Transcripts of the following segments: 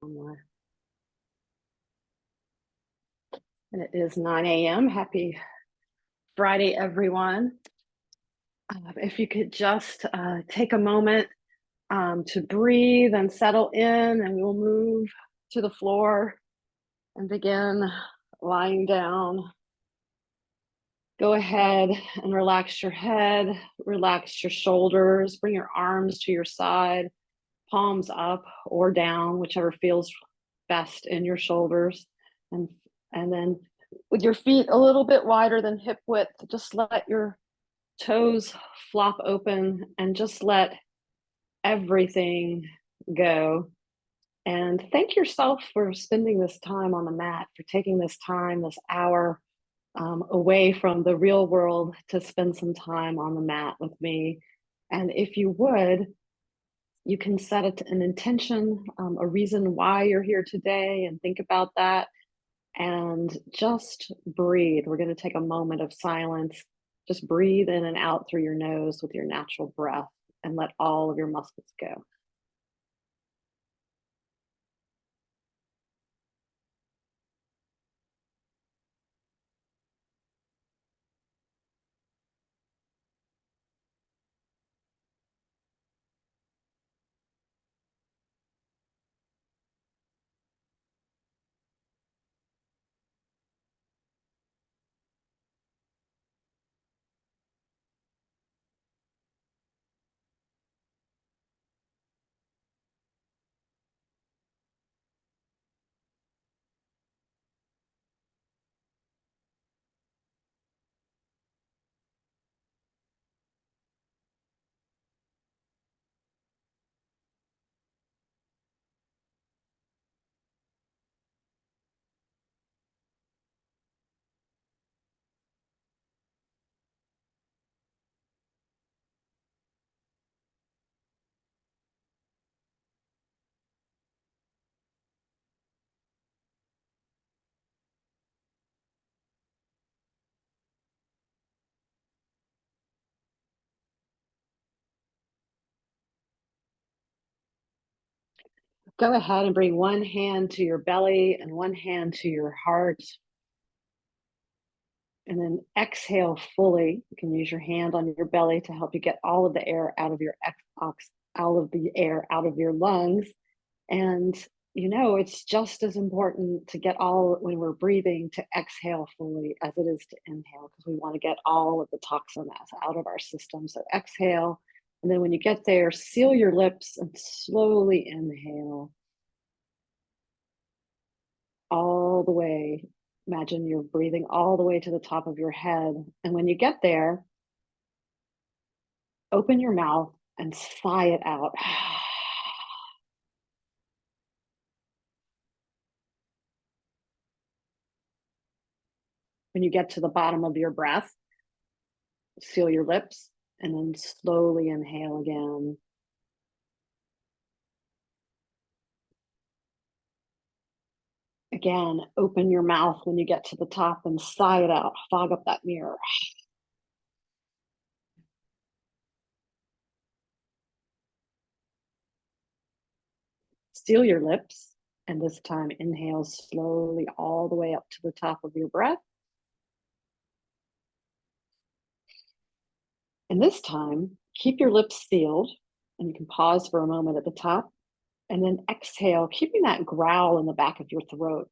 And it is 9 a.m. Happy Friday, everyone. If you could just take a moment to breathe and settle in, and we'll move to the floor and begin lying down. Go ahead and relax your head, relax your shoulders, bring your arms to your side, palms up or down, whichever feels best in your shoulders. And, and then with your feet a little bit wider than hip width, just let your toes flop open and just let everything go. And thank yourself for spending this time on the mat, for taking this time, this hour away from the real world to spend some time on the mat with me. And if you would, you can set it an intention, a reason why you're here today, and think about that and just breathe. We're going to take a moment of silence. Just breathe in and out through your nose with your natural breath and let all of your muscles go. Go ahead and bring one hand to your belly and one hand to your heart. And then exhale fully. You can use your hand on your belly to help you get all of the air out of your out of your lungs. And it's just as important to get all when we're breathing to exhale fully as it is to inhale, because we want to get all of the toxin out of our system. So exhale. And then when you get there, seal your lips and slowly inhale all the way. Imagine you're breathing all the way to the top of your head. And when you get there, open your mouth and sigh it out. When you get to the bottom of your breath, seal your lips and then slowly inhale again. Again, open your mouth when you get to the top and sigh it out. Fog up that mirror. Seal your lips, and this time inhale slowly all the way up to the top of your breath. And this time, keep your lips sealed, and you can pause for a moment at the top, and then exhale, keeping that growl in the back of your throat.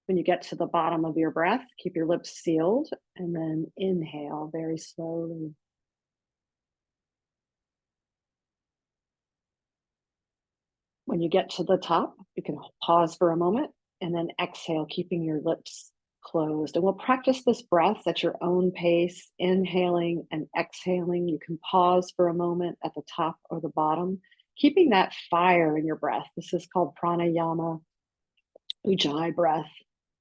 When you get to the bottom of your breath, keep your lips sealed, and then inhale very slowly. When you get to the top, you can pause for a moment and then exhale, keeping your lips closed. And we'll practice this breath at your own pace, inhaling and exhaling. You can pause for a moment at the top or the bottom, keeping that fire in your breath. This is called pranayama, ujjayi breath,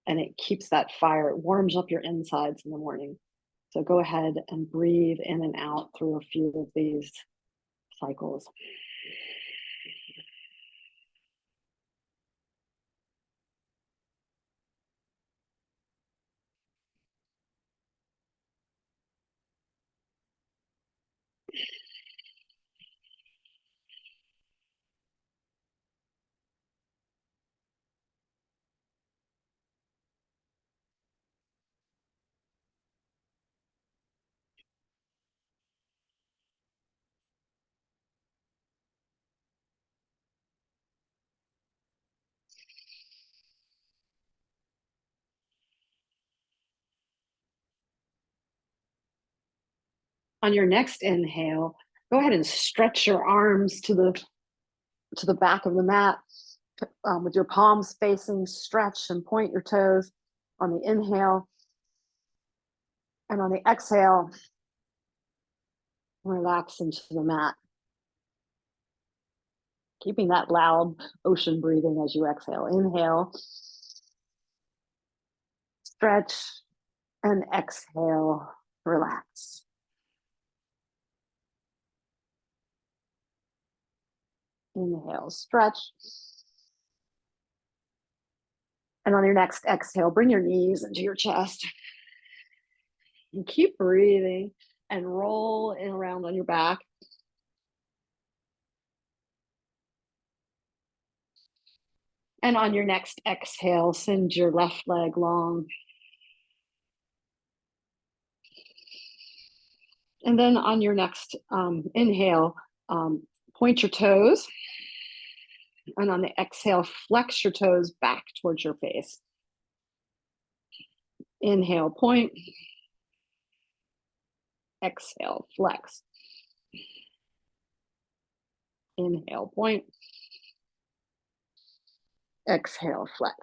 and it keeps that fire. It warms up your insides in the morning. So go ahead and breathe in and out through a few of these cycles. On your next inhale, go ahead and stretch your arms to the back of the mat with your palms facing. Stretch and point your toes on the inhale, and on the exhale, relax into the mat, keeping that loud ocean breathing as you exhale. Inhale, stretch, and exhale, relax. Inhale, stretch. And on your next exhale, bring your knees into your chest. And keep breathing and roll in around on your back. And on your next exhale, send your left leg long. And then on your next inhale, point your toes. And on the exhale, flex your toes back towards your face. Inhale, point. Exhale, flex. Inhale, point. Exhale, flex.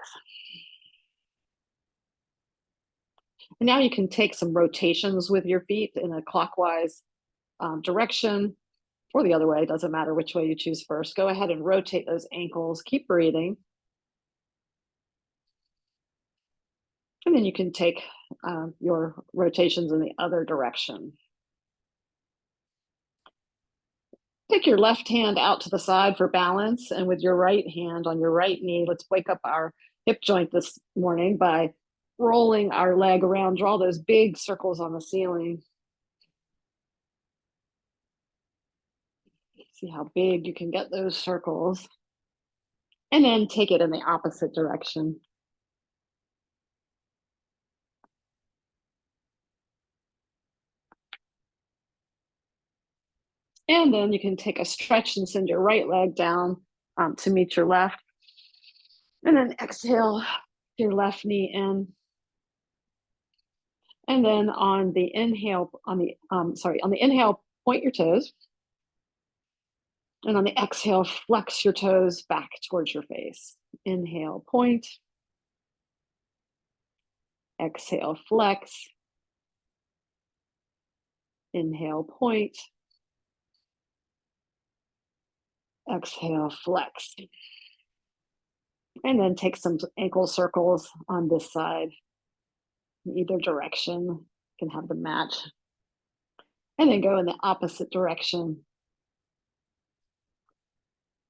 And now you can take some rotations with your feet in a clockwise direction or the other way. It doesn't matter which way you choose first. Go ahead and rotate those ankles. Keep breathing. And then you can take your rotations in the other direction. Take your left hand out to the side for balance, and with your right hand on your right knee, let's wake up our hip joint this morning by rolling our leg around. Draw those big circles on the ceiling. See how big you can get those circles. And then take it in the opposite direction. And then you can take a stretch and send your right leg down to meet your left. And then exhale your left knee in. And then on the inhale, on the inhale, point your toes. And on the exhale, flex your toes back towards your face. Inhale, point. Exhale, flex. Inhale, point. Exhale, flex. And then take some ankle circles on this side. In either direction, you can have them match. And then go in the opposite direction.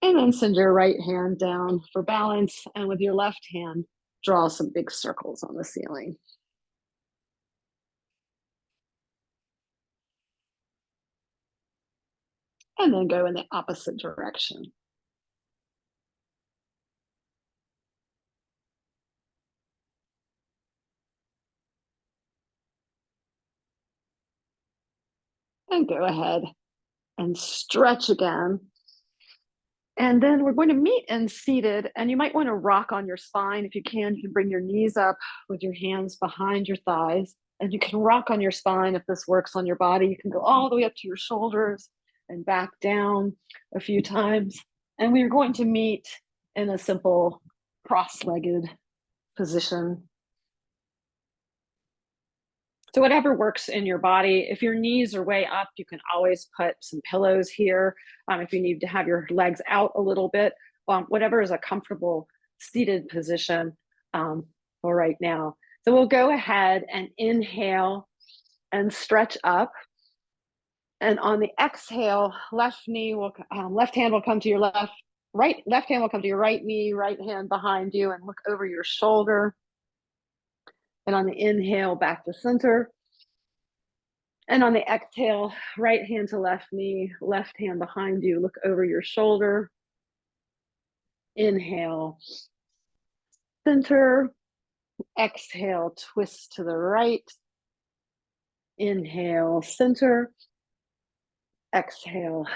And then send your right hand down for balance. And with your left hand, draw some big circles on the ceiling. And then go in the opposite direction. And go ahead and stretch again. And then we're going to meet in seated, and you might want to rock on your spine. If you can bring your knees up with your hands behind your thighs, and you can rock on your spine if this works on your body. You can go all the way up to your shoulders and back down a few times. And we are going to meet in a simple cross-legged position. So whatever works in your body. If your knees are way up, you can always put some pillows here. If you need to have your legs out a little bit, whatever is a comfortable seated position for right now. So we'll go ahead and inhale and stretch up. And on the exhale, left hand will come to your left hand will come to your right knee, right hand behind you, and look over your shoulder. And on the inhale, back to center. And on the exhale, right hand to left knee, left hand behind you, look over your shoulder. Inhale, center. Exhale, twist to the right. Inhale, center. Exhale,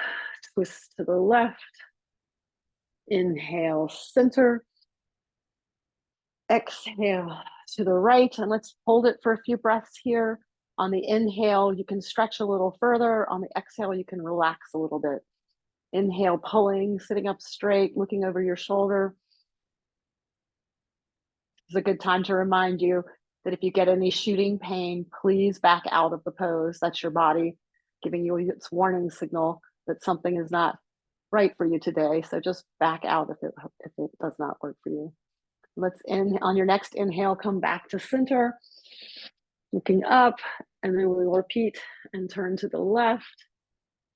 twist to the left. Inhale, center. Exhale to the right. And let's hold it for a few breaths here. On the inhale, you can stretch a little further. On the exhale, you can relax a little bit. Inhale, pulling, sitting up straight, looking over your shoulder. It's a good time to remind you that if you get any shooting pain, please back out of the pose. That's your body giving you its warning signal that something is not right for you today. So just back out if it does not work for you. Let's on your next inhale, come back to center, looking up, and then we'll repeat and turn to the left.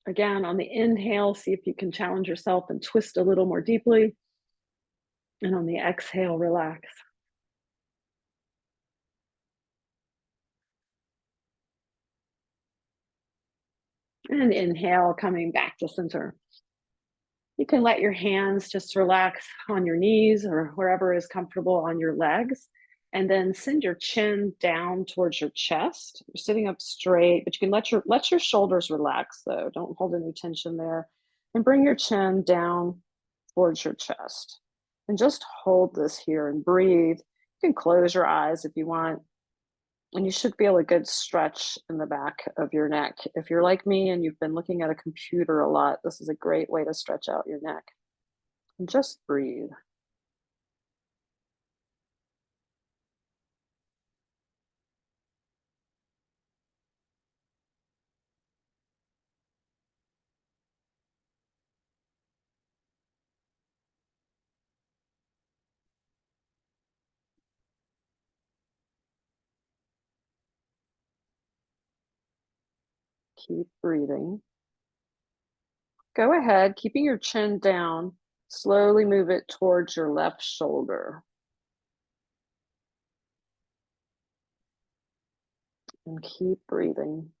Again, on the inhale, see if you can challenge yourself and twist a little more deeply. And on the exhale, relax. And inhale, coming back to center. You can let your hands just relax on your knees or wherever is comfortable on your legs. And then send your chin down towards your chest. You're sitting up straight, but you can let your shoulders relax though. Don't hold any tension there. And bring your chin down towards your chest. And just hold this here and breathe. You can close your eyes if you want. And you should feel a good stretch in the back of your neck. If you're like me and you've been looking at a computer a lot, this is a great way to stretch out your neck. And just breathe. Keep breathing. Go ahead, keeping your chin down, slowly move it towards your left shoulder. And keep breathing.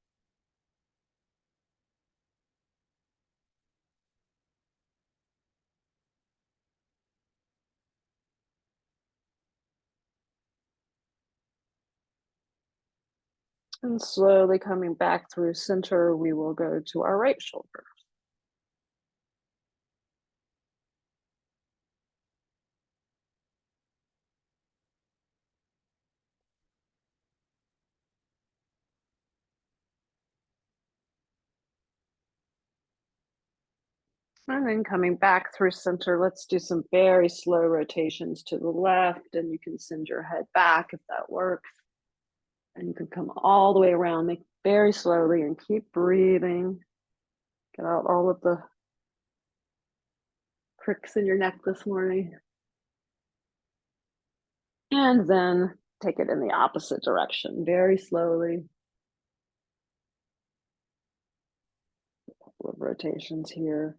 And slowly coming back through center, we will go to our right shoulder. And then coming back through center, let's do some very slow rotations to the left, and you can send your head back if that works. And you can come all the way around, make very slowly and keep breathing. Get out all of the pricks in your neck this morning. And then take it in the opposite direction, very slowly. A couple of rotations here.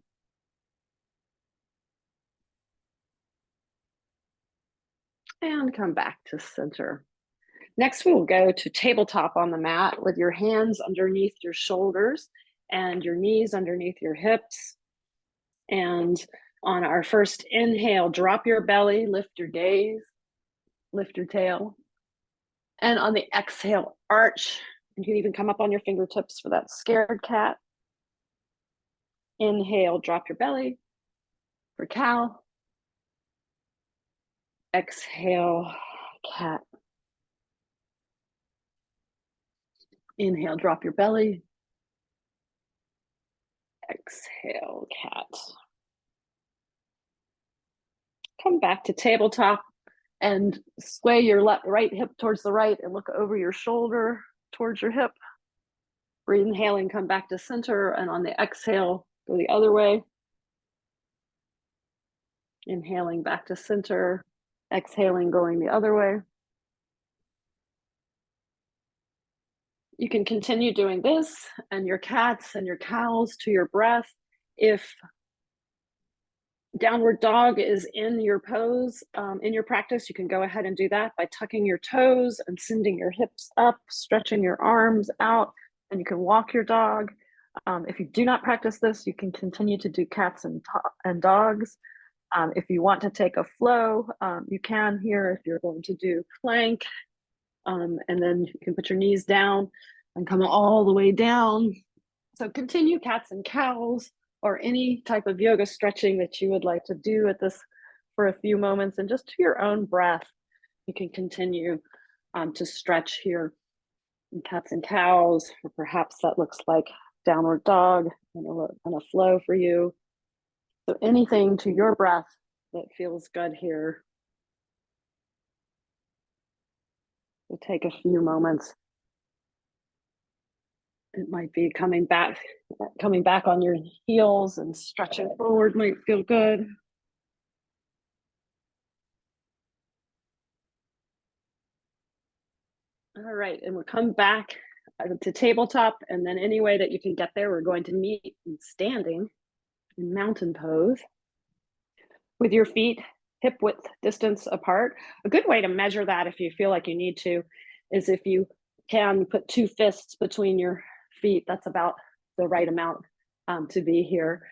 And come back to center. Next, we will go to tabletop on the mat with your hands underneath your shoulders and your knees underneath your hips. And on our first inhale, drop your belly, lift your gaze, lift your tail. And on the exhale, arch. You can even come up on your fingertips for that scared cat. Inhale, drop your belly for cow. Exhale, cat. Inhale, drop your belly. Exhale, cat. Come back to tabletop and sway your right hip towards the right and look over your shoulder towards your hip. Breathe, inhaling, come back to center, and on the exhale, go the other way. Inhaling back to center, exhaling, going the other way. You can continue doing this and your cats and your cows to your breath. If downward dog is in your pose, in your practice, you can go ahead and do that by tucking your toes and sending your hips up, stretching your arms out. and you can walk your dog. If you do not practice this, you can continue to do cats and dogs. If you want to take a flow, you can here if you're going to do plank. And then you can put your knees down and come all the way down. So continue cats and cows or any type of yoga stretching that you would like to do at this for a few moments, and just to your own breath, you can continue to stretch here in cats and cows, or perhaps that looks like downward dog and a flow for you. So anything to your breath that feels good here. We'll take a few moments. It might be coming back on your heels and stretching forward might feel good. All right, and we'll come back to tabletop, and then any way that you can get there, we're going to meet in standing in mountain pose with your feet hip width distance apart. A good way to measure that, if you feel like you need to, is if you can put two fists between your feet. That's about the right amount to be here.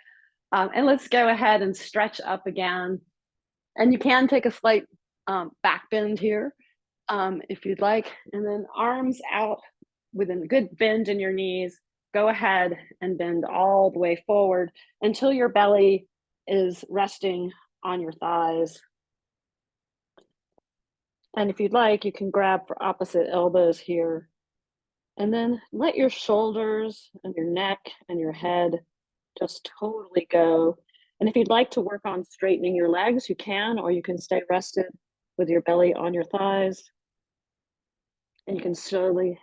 And let's go ahead and stretch up again. And you can take a slight back bend here if you'd like. And then arms out with a good bend in your knees. Go ahead and bend all the way forward until your belly is resting on your thighs. And if you'd like, you can grab for opposite elbows here. And then let your shoulders and your neck and your head just totally go. And if you'd like to work on straightening your legs, you can, or you can stay rested with your belly on your thighs. And you can slowly,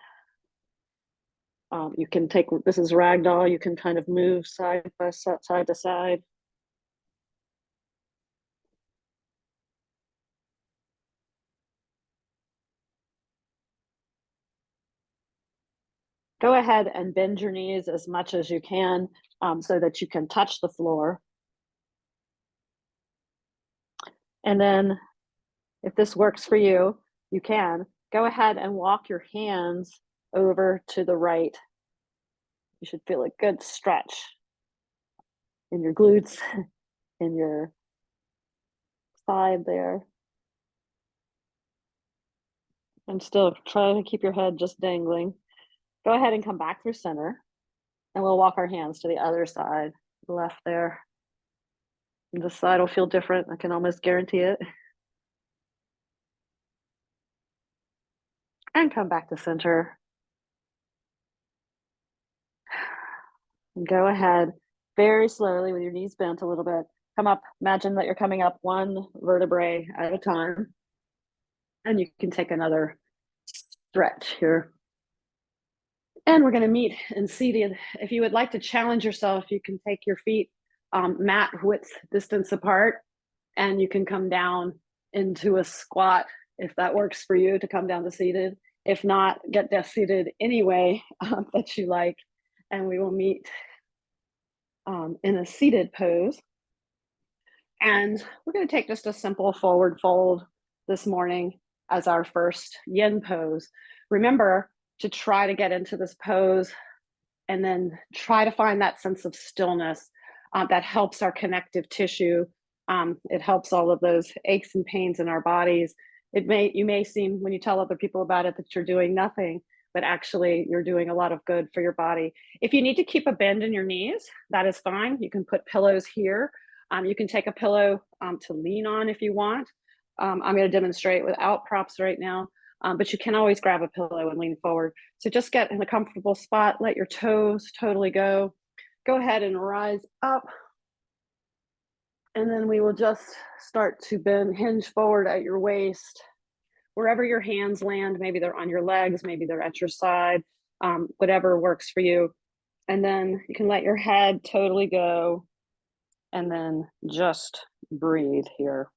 you can take, this is ragdoll, you can kind of move side to side. Go ahead and bend your knees as much as you can so that you can touch the floor. And then if this works for you, you can go ahead and walk your hands over to the right. You should feel a good stretch in your glutes, in your side there. And still try to keep your head just dangling. Go ahead and come back through center. And we'll walk our hands to the other side, left there. And this side will feel different. I can almost guarantee it. And come back to center. And go ahead very slowly with your knees bent a little bit. Come up, imagine that you're coming up one vertebrae at a time. And you can take another stretch here. And we're gonna meet in seated. If you would like to challenge yourself, you can take your feet mat width distance apart, and you can come down into a squat if that works for you to come down to seated. If not, get seated anyway that you like, and we will meet in a seated pose. And we're going to take just a simple forward fold this morning as our first yin pose. Remember to try to get into this pose and then try to find that sense of stillness that helps our connective tissue. It helps all of those aches and pains in our bodies. You may seem, when you tell other people about it, that you're doing nothing, but actually you're doing a lot of good for your body. If you need to keep a bend in your knees, that is fine. You can put pillows here. You can take a pillow to lean on if you want. I'm going to demonstrate without props right now, but you can always grab a pillow and lean forward. So just get in a comfortable spot, let your toes totally go. Go ahead and rise up. And then we will just start to bend, hinge forward at your waist. Wherever your hands land, maybe they're on your legs, maybe they're at your side, whatever works for you. And then you can let your head totally go. And then just breathe here.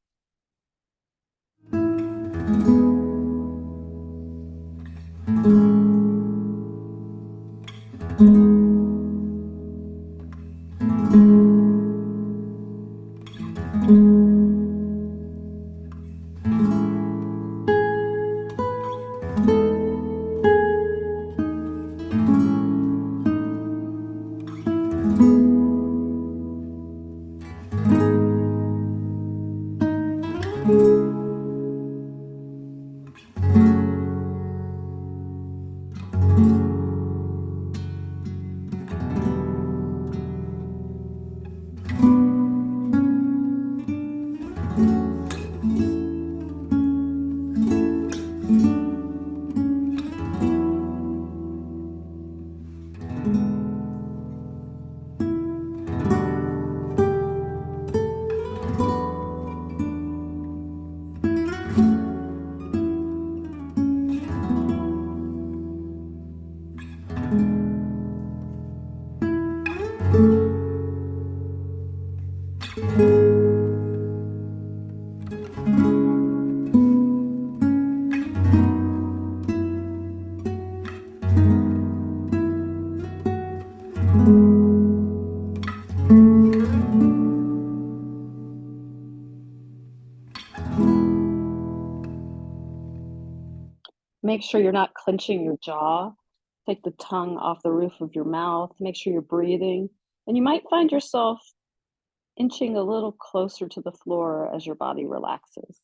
Make sure you're not clenching your jaw. Take the tongue off the roof of your mouth. Make sure you're breathing. And you might find yourself inching a little closer to the floor as your body relaxes.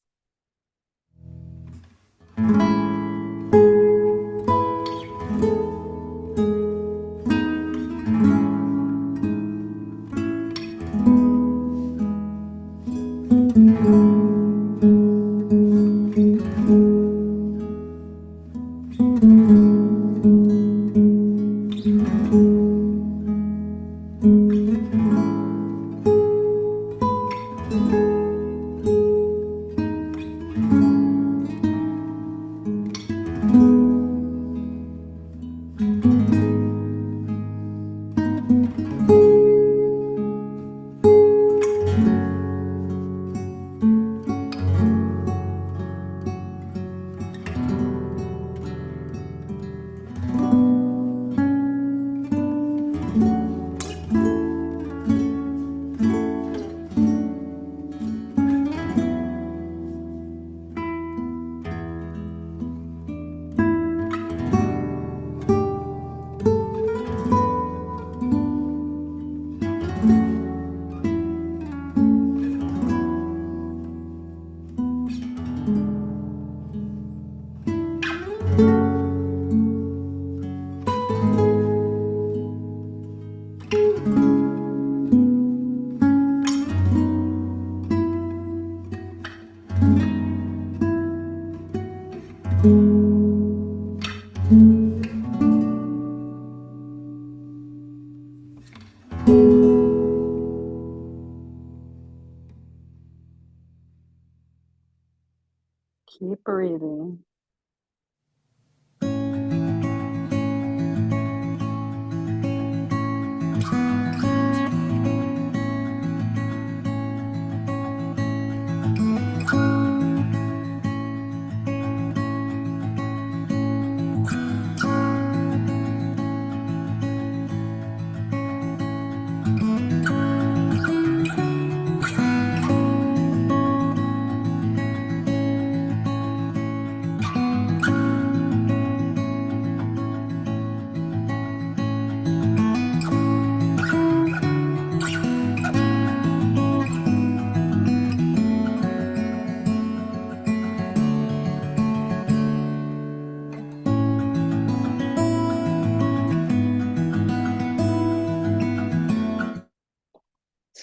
Keep breathing.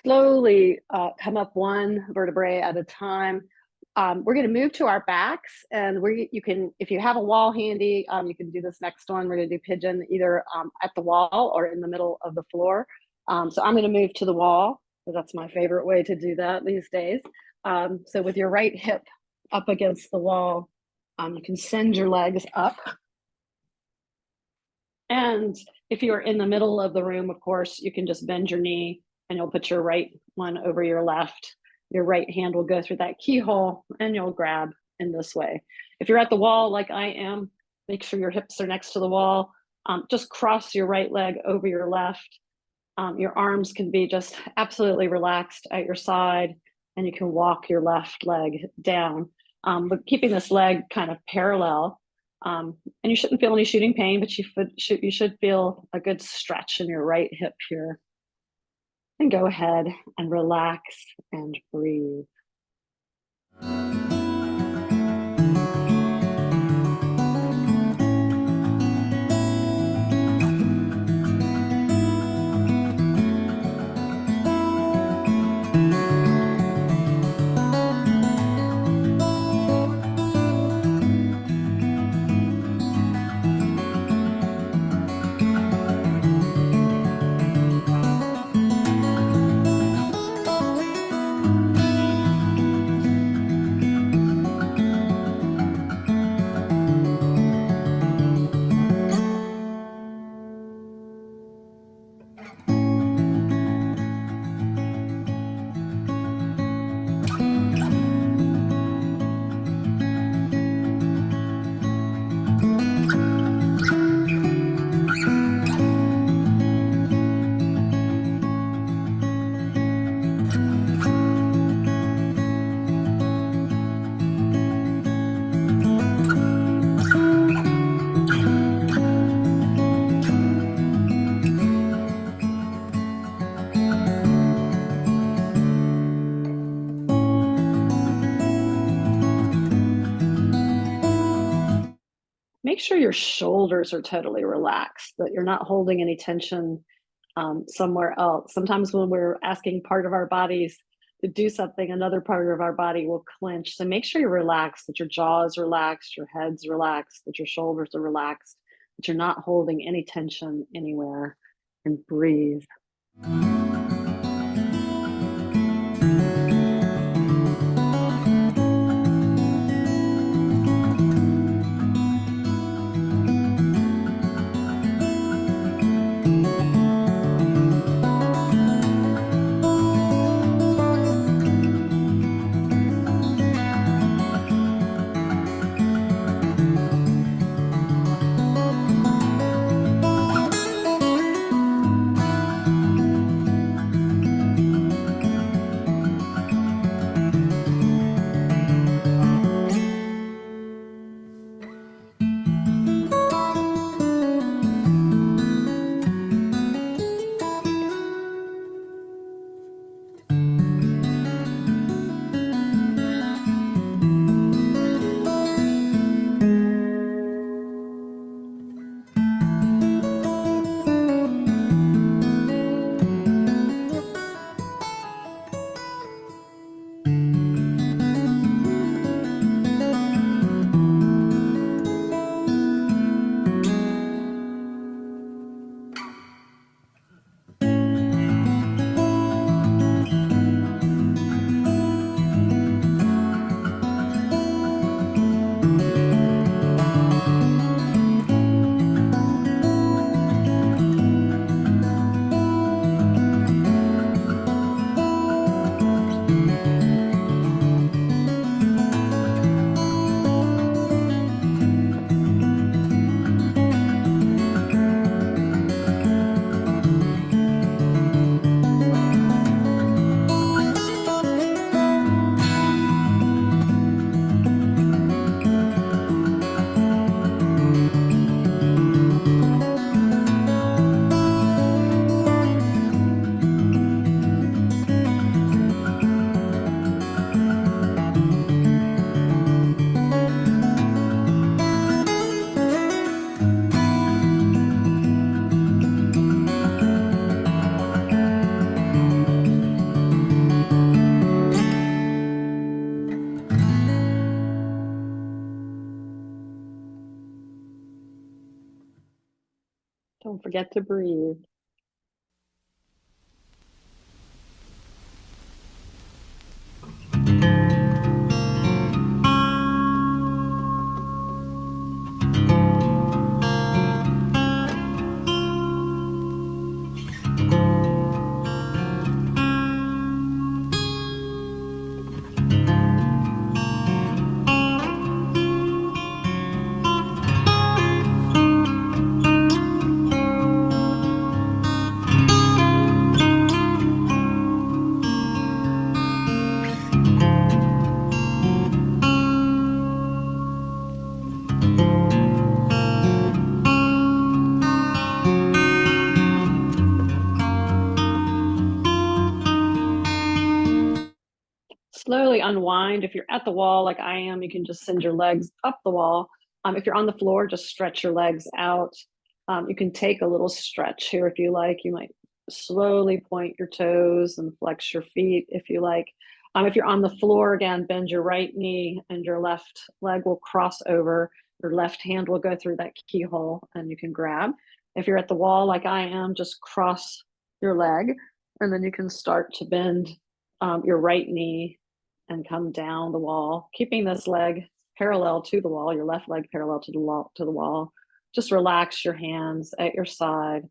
Slowly come up one vertebrae at a time. We're going to move to our backs, and you can, if you have a wall handy, you can do this next one. We're going to do pigeon either at the wall or in the middle of the floor. So I'm going to move to the wall, because that's my favorite way to do that these days. So with your right hip up against the wall, you can send your legs up. And if you're in the middle of the room, of course, you can just bend your knee and you'll put your right one over your left. Your right hand will go through that keyhole and you'll grab in this way. If you're at the wall like I am, make sure your hips are next to the wall. Just cross your right leg over your left. Your arms can be just absolutely relaxed at your side, and you can walk your left leg down, but keeping this leg kind of parallel. And you shouldn't feel any shooting pain, but you should feel a good stretch in your right hip here. And go ahead and relax and breathe. make sure your shoulders are totally relaxed, that you're not holding any tension somewhere else. Sometimes when we're asking part of our bodies to do something, another part of our body will clench. So make sure you're relaxed, that your jaw is relaxed, your head's relaxed, that your shoulders are relaxed, that you're not holding any tension anywhere, and breathe. Don't forget to breathe. Slowly unwind. If you're at the wall like I am, you can just send your legs up the wall. If you're on the floor, just stretch your legs out. You can take a little stretch here if you like. You might slowly point your toes and flex your feet if you like. If you're on the floor, again, bend your right knee and your left leg will cross over. Your left hand will go through that keyhole and you can grab. If you're at the wall like I am, just cross your leg and then you can start to bend your right knee and come down the wall, keeping this leg parallel to the wall, your left leg parallel to the wall. Just relax your hands at your side.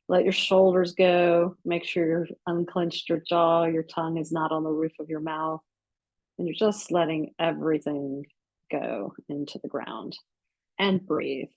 Let your shoulders go. Make sure you've unclenched your jaw. Your tongue is not on the roof of your mouth. And you're just letting everything go into the ground. And breathe.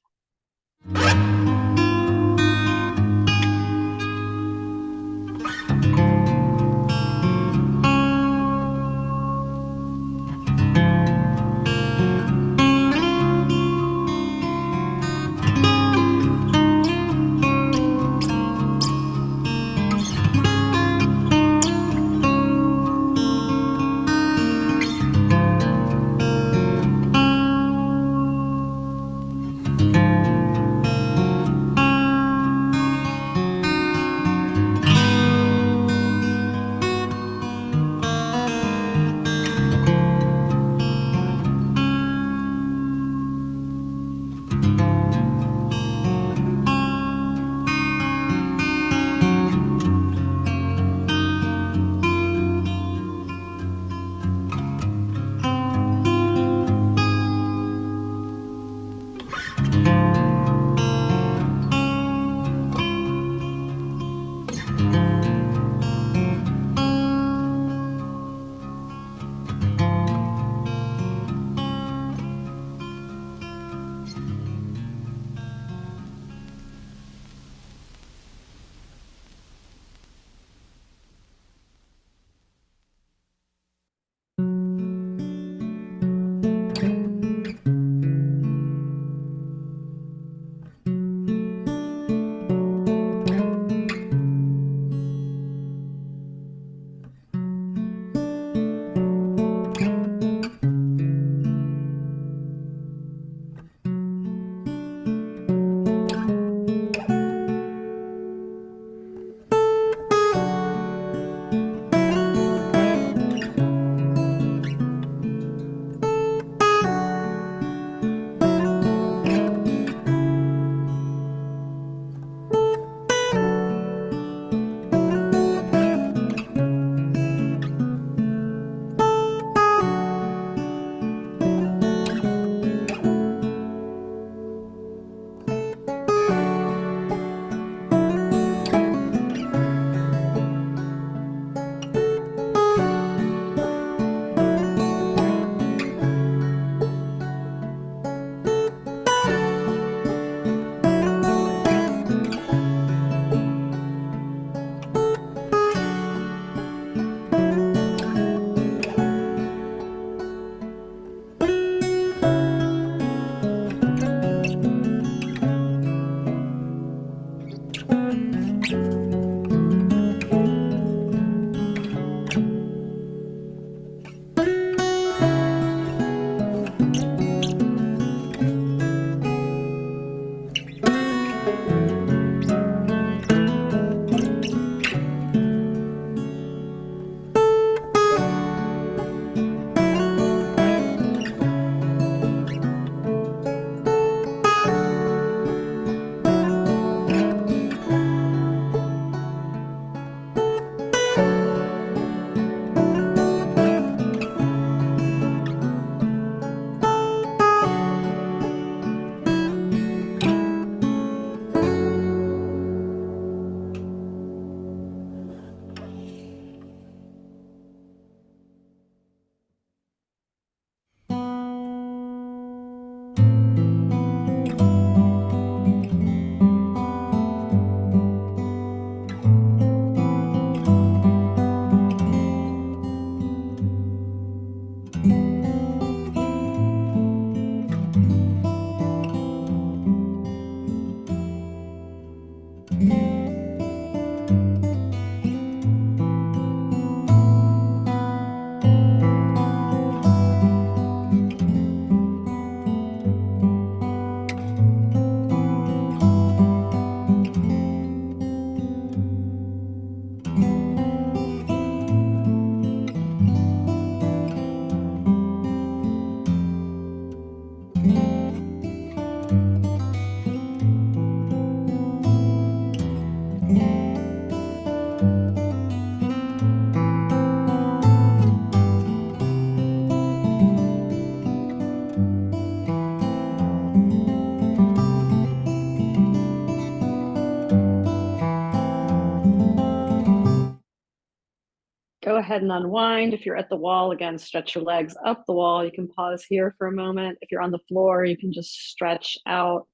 Go ahead and unwind. If you're at the wall, again, stretch your legs up the wall. You can pause here for a moment. If you're on the floor, you can just stretch out.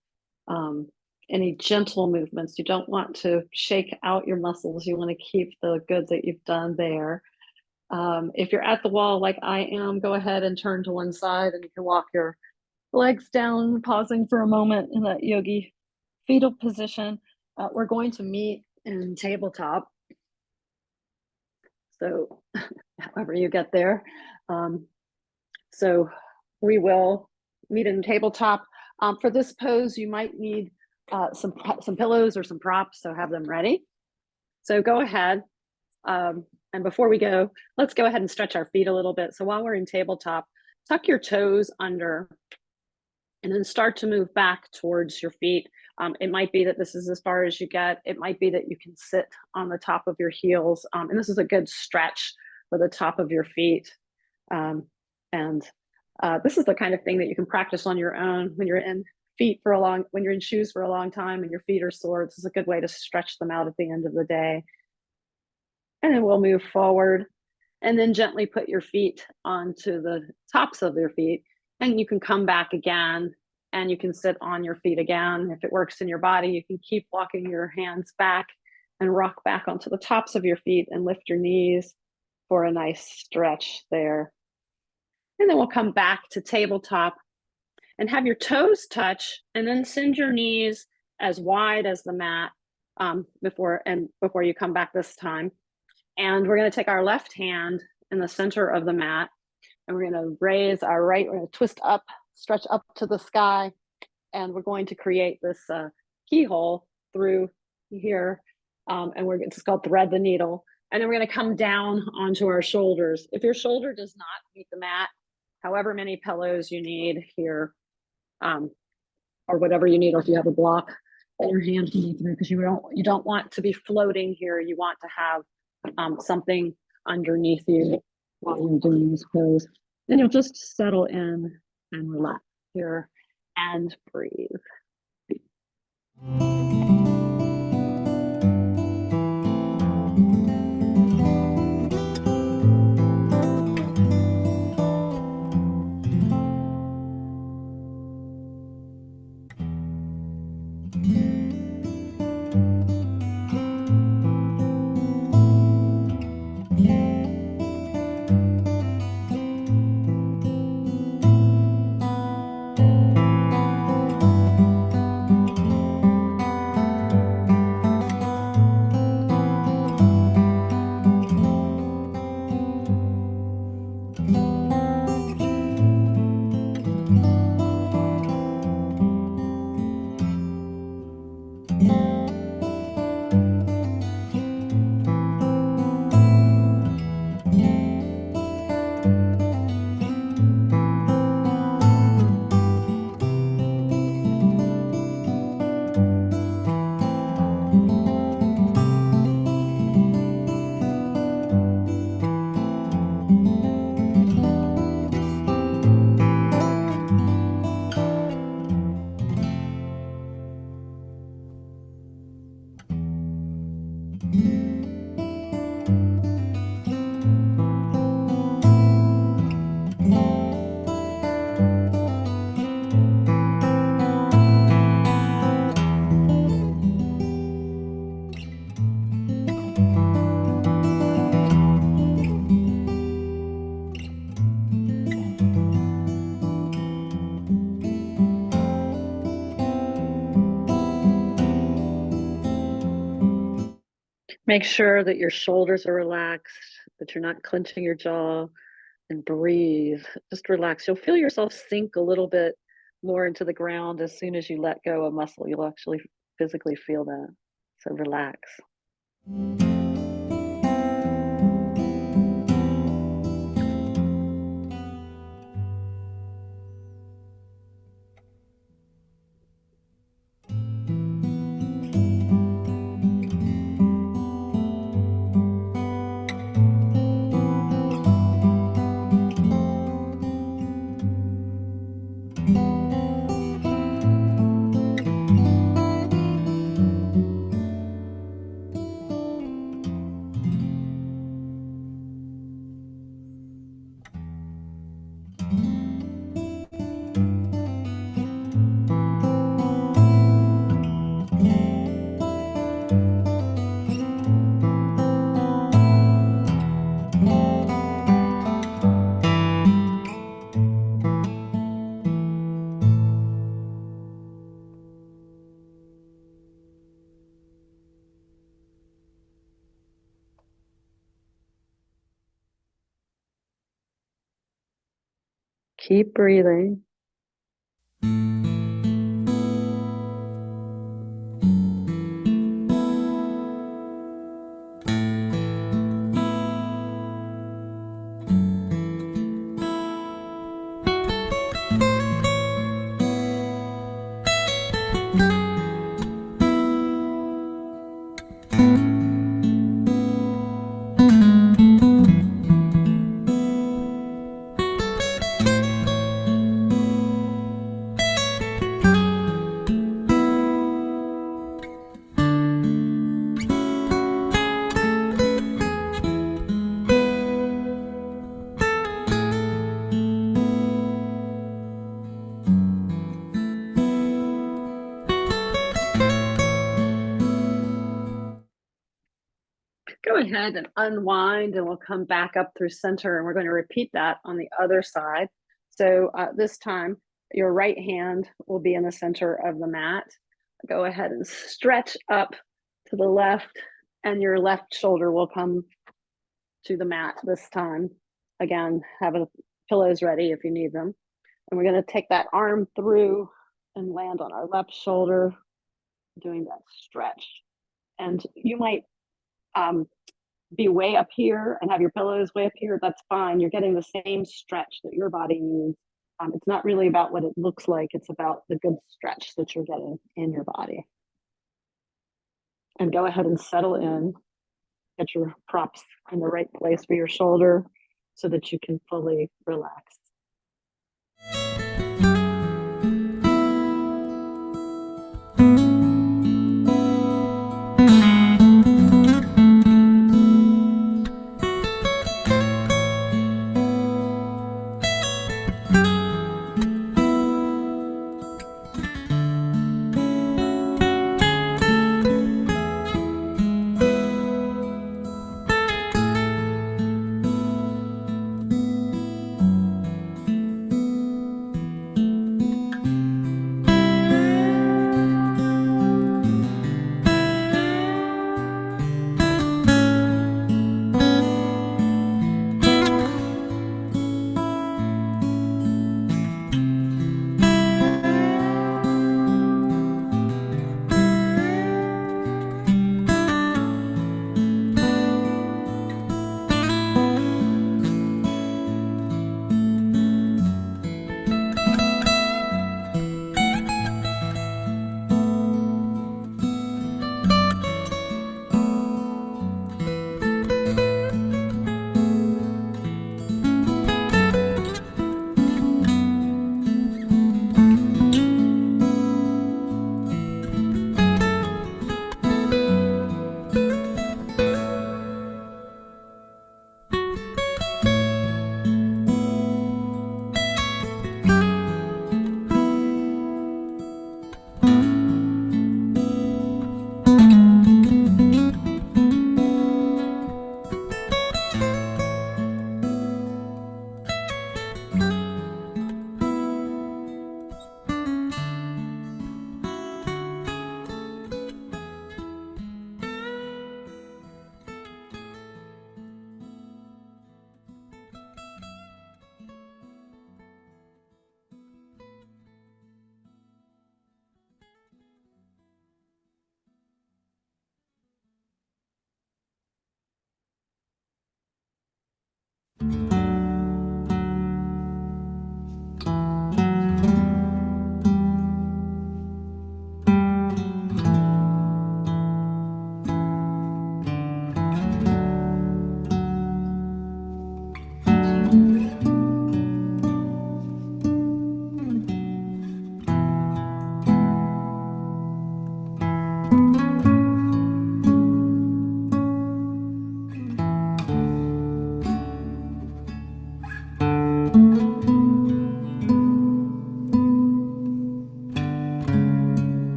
Any gentle movements. You don't want to shake out your muscles. You want to keep the good that you've done there. If you're at the wall like I am, go ahead and turn to one side and you can walk your legs down, pausing for a moment in that yogi fetal position. We're going to meet in tabletop. So however you get there. So we will meet in tabletop. For this pose, you might need some pillows or some props, so have them ready. So go ahead. And before we go, let's go ahead and stretch our feet a little bit. So while we're in tabletop, tuck your toes under and then start to move back towards your feet. It might be that this is as far as you get. It might be that you can sit on the top of your heels. And this is a good stretch for the top of your feet. This is the kind of thing that you can practice on your own when you're in when you're in shoes for a long time and your feet are sore. This is a good way to stretch them out at the end of the day. And then we'll move forward and then gently put your feet onto the tops of your feet. And you can come back again and you can sit on your feet again. If it works in your body, you can keep walking your hands back and rock back onto the tops of your feet and lift your knees for a nice stretch there. And then we'll come back to tabletop and have your toes touch and then send your knees as wide as the mat before you come back this time. And we're going to take our left hand in the center of the mat and we're going to raise our right, we're going to twist up, stretch up to the sky, and we're going to create this keyhole through here. And we're just called thread the needle. And then we're going to come down onto our shoulders. If your shoulder does not meet the mat, however many pillows you need here, or whatever you need, or if you have a block that your hand can be through, because you don't want to be floating here. You want to have something underneath you while you're doing this pose. Then you'll just settle in and relax here and breathe. Make sure that your shoulders are relaxed, that you're not clenching your jaw, and breathe. Just relax. You'll feel yourself sink a little bit more into the ground as soon as you let go a muscle. You'll actually physically feel that. So relax. Keep breathing. Go ahead and unwind, and we'll come back up through center, and we're going to repeat that on the other side. So this time, your right hand will be in the center of the mat. Go ahead and stretch up to the left, and your left shoulder will come to the mat this time. Again, have a pillows ready if you need them. And we're going to take that arm through and land on our left shoulder, doing that stretch. And you might be way up here and have your pillows way up here. That's fine. You're getting the same stretch that your body needs. It's not really about what it looks like. It's about the good stretch that you're getting in your body. And go ahead and settle in. Get your props in the right place for your shoulder so that you can fully relax.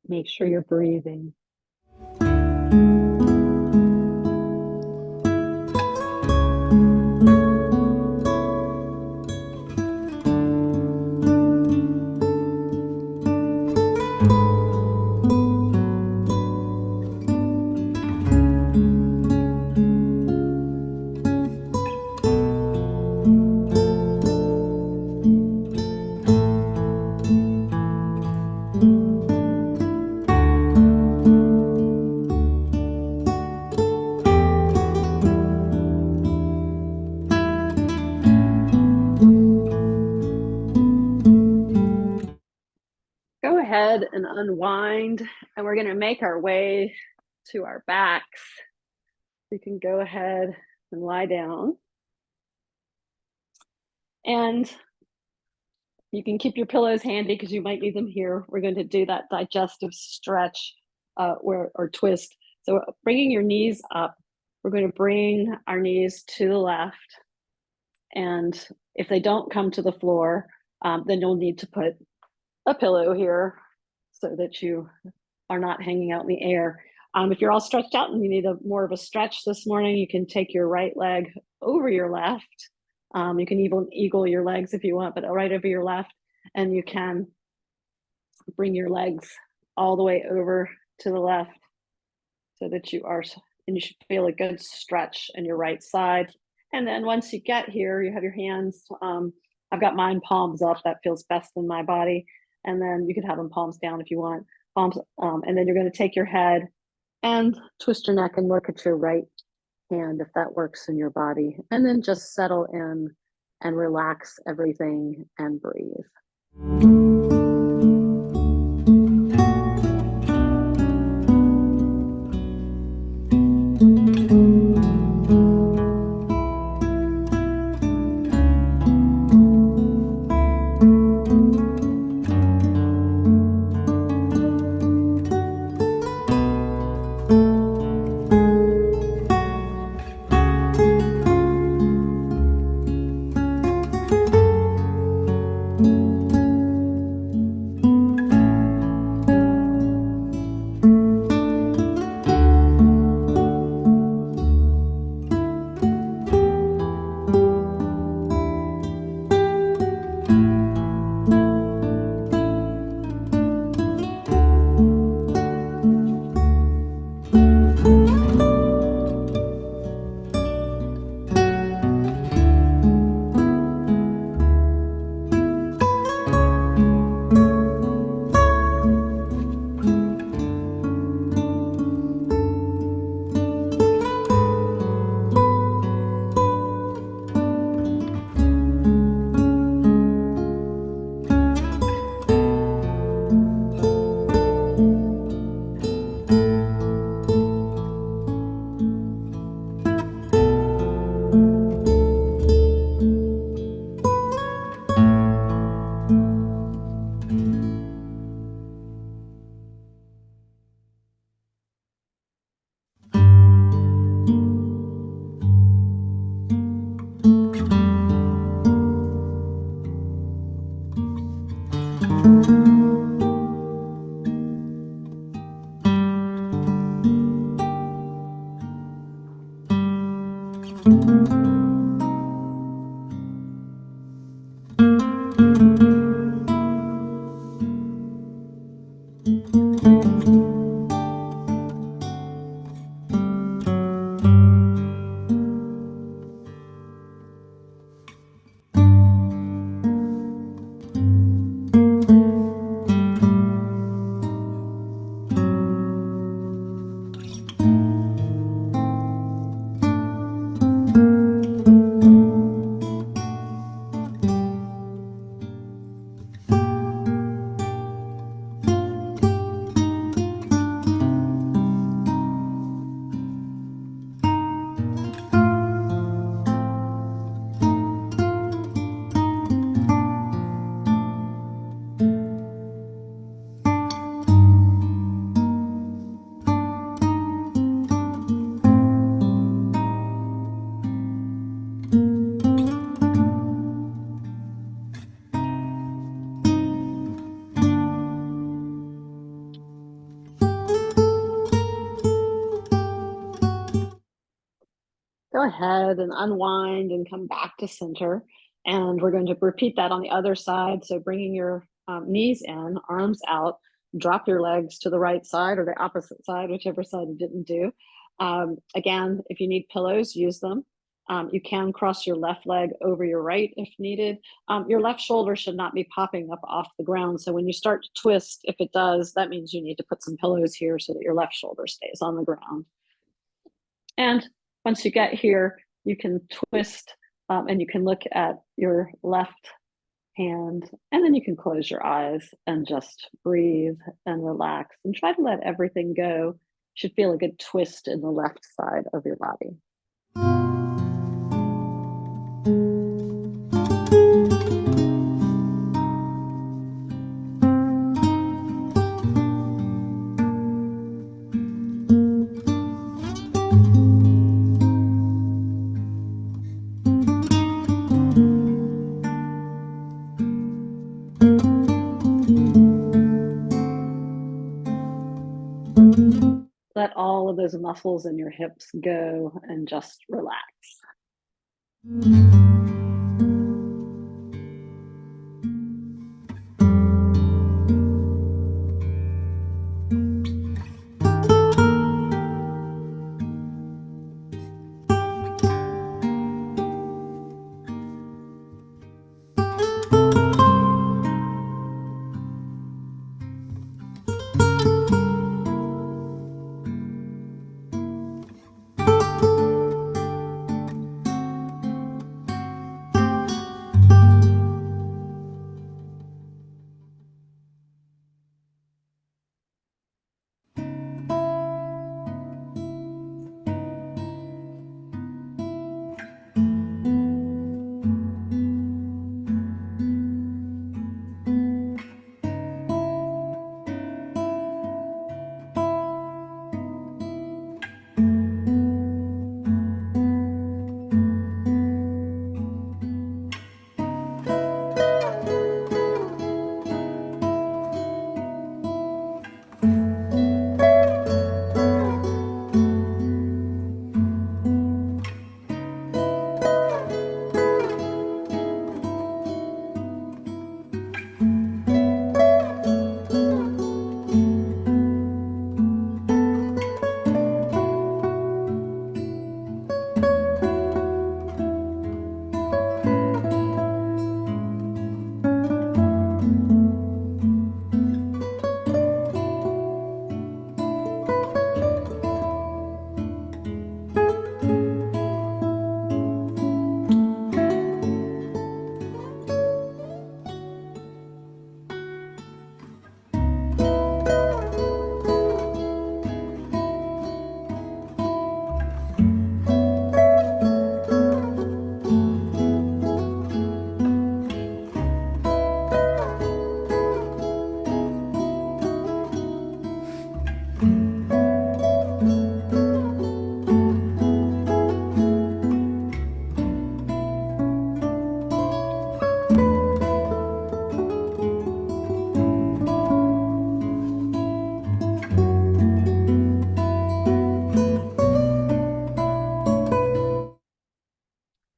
Make sure you're breathing. Go ahead and unwind, and we're going to make our way to our backs. you can go ahead and lie down. And you can keep your pillows handy because you might need them here. We're going to do that digestive stretch or twist. So bringing your knees up, we're going to bring our knees to the left. And if they don't come to the floor, then you'll need to put a pillow here so that you are not hanging out in the air. If you're all stretched out and you need more of a stretch this morning, you can take your right leg over your left. You can even eagle your legs if you want, but right over your left. And you can bring your legs all the way over to the left so that and you should feel a good stretch in your right side. And then once you get here, you have your hands, I've got mine palms up, that feels best in my body. And then you can have them palms down if you want. Palms, and then you're going to take your head and twist your neck and look at your right hand if that works in your body. And then just settle in and relax everything and breathe. Go ahead and unwind and come back to center. And we're going to repeat that on the other side. So bringing your knees in, arms out, drop your legs to the right side or the opposite side, whichever side you didn't do. Again, if you need pillows, use them. You can cross your left leg over your right if needed. Your left shoulder should not be popping up off the ground. So when you start to twist, if it does, that means you need to put some pillows here so that your left shoulder stays on the ground. And once you get here, you can twist and you can look at your left hand, and then you can close your eyes and just breathe and relax and try to let everything go should feel a good twist in the left side of your body. Let all of those muscles in your hips go and just relax.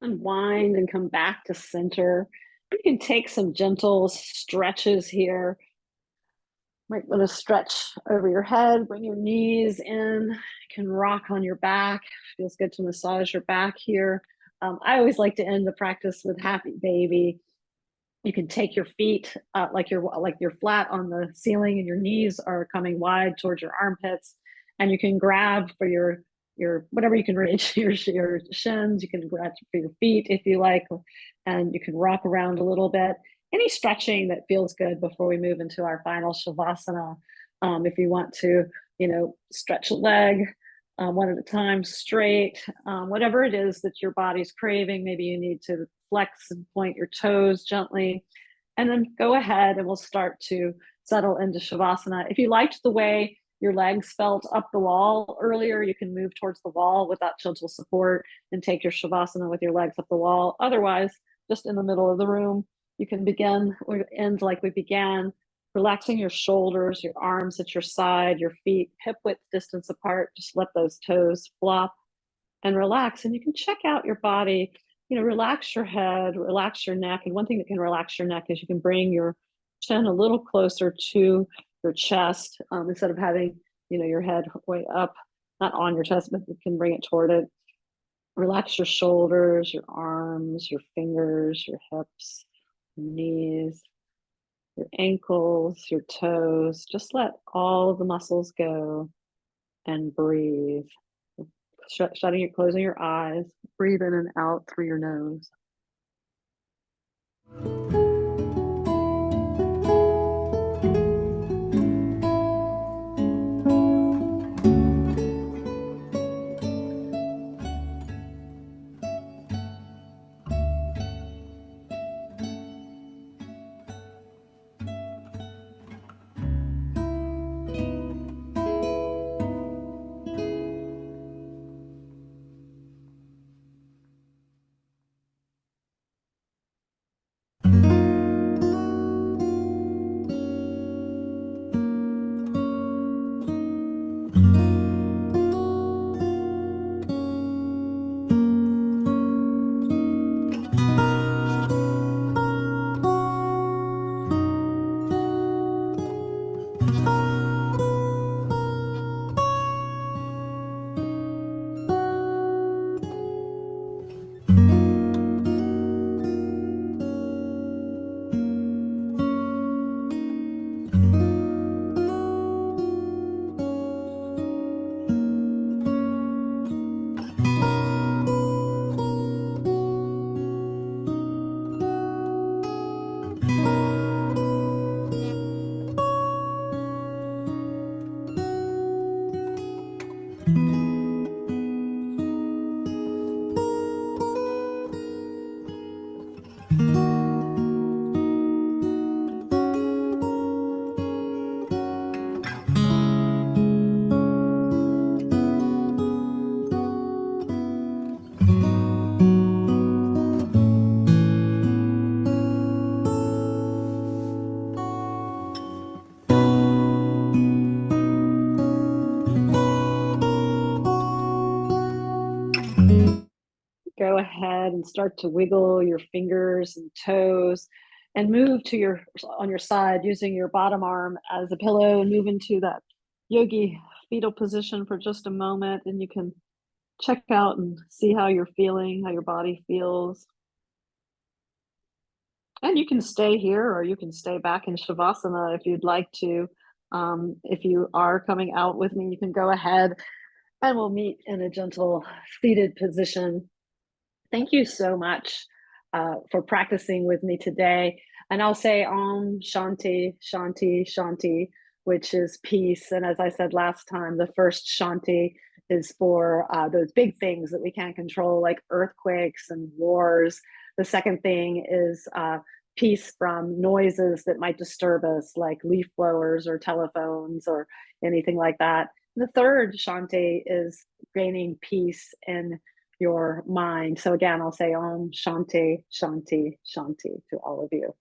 Unwind and come back to center. You can take some gentle stretches here. Might want to stretch over your head, bring your knees in. You can rock on your back. Feels good to massage your back here. I always like to end the practice with happy baby. You can take your feet like you're flat on the ceiling and your knees are coming wide towards your armpits, and you can grab for your whatever you can reach, your shins. You can grab for your feet if you like, and you can rock around a little bit. Any stretching that feels good before we move into our final shavasana. If you want to, stretch a leg one at a time straight, whatever it is that your body's craving. Maybe you need to flex and point your toes gently, and then go ahead and we'll start to settle into shavasana. If you liked the way your legs felt up the wall earlier, you can move towards the wall with that gentle support and take your shavasana with your legs up the wall. Otherwise, just in the middle of the room, you can begin or end like we began, relaxing your shoulders, your arms at your side, your feet hip width distance apart. Just let those toes flop and relax. And you can check out your body, relax your head, relax your neck. And one thing that can relax your neck is you can bring your chin a little closer to your chest, instead of having, your head way up, not on your chest, but you can bring it toward it. Relax your shoulders, your arms, your fingers, your hips, your knees, your ankles, your toes. Just let all of the muscles go and breathe. Closing your eyes, breathe in and out through your nose. go ahead and start to wiggle your fingers and toes and move to on your side using your bottom arm as a pillow, and move into that yogi fetal position for just a moment. And you can check out and see how you're feeling, how your body feels. And you can stay here or you can stay back in Shavasana if you'd like to. If you are coming out with me, you can go ahead and we'll meet in a gentle seated position. Thank you so much for practicing with me today. And I'll say Om Shanti, Shanti, Shanti, which is peace. And as I said last time, the first Shanti is for those big things that we can't control, like earthquakes and wars. The second thing is peace from noises that might disturb us, like leaf blowers or telephones or anything like that. The third Shanti is gaining peace in your mind. So again, I'll say Om Shanti, Shanti, Shanti to all of you.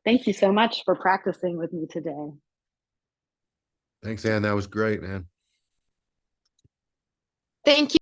Thank you so much for practicing with me today. Thanks, Ann. That was great, man. Thank you.